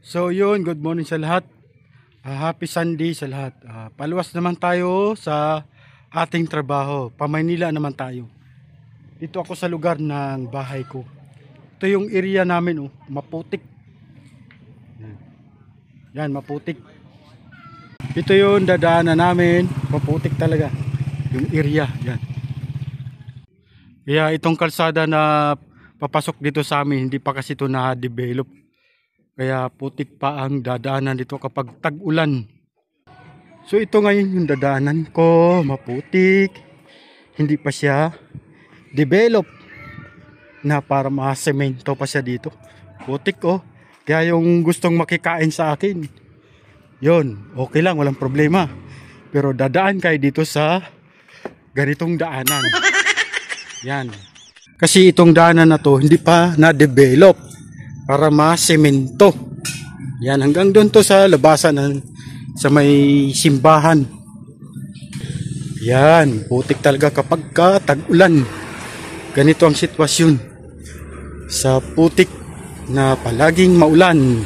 So yun, good morning sa lahat. Happy Sunday sa lahat. Paluwas naman tayo sa ating trabaho. Pa-Maynila naman tayo. Dito ako sa lugar ng bahay ko. Ito yung area namin, maputik. Yan, maputik. Ito yung dadaanan namin, maputik talaga. Yung area, yan. Kaya itong kalsada na papasok dito sa amin, hindi pa kasi ito na-develop. Kaya putik pa ang dadaanan dito kapag tag-ulan. So ito ngayon yung dadaanan ko, maputik. Hindi pa siya develop na para ma-semento pa siya dito. Putik Kaya yung gustong makikain sa akin, yun, okay lang, walang problema. Pero dadaan kayo dito sa ganitong daanan. Yan. Kasi itong daanan na to hindi pa na-develop para ma-semento. Yan, hanggang doon to sa labasan sa may simbahan. Yan, putik talaga kapag tag-ulan. Ganito ang sitwasyon sa putik na palaging maulan.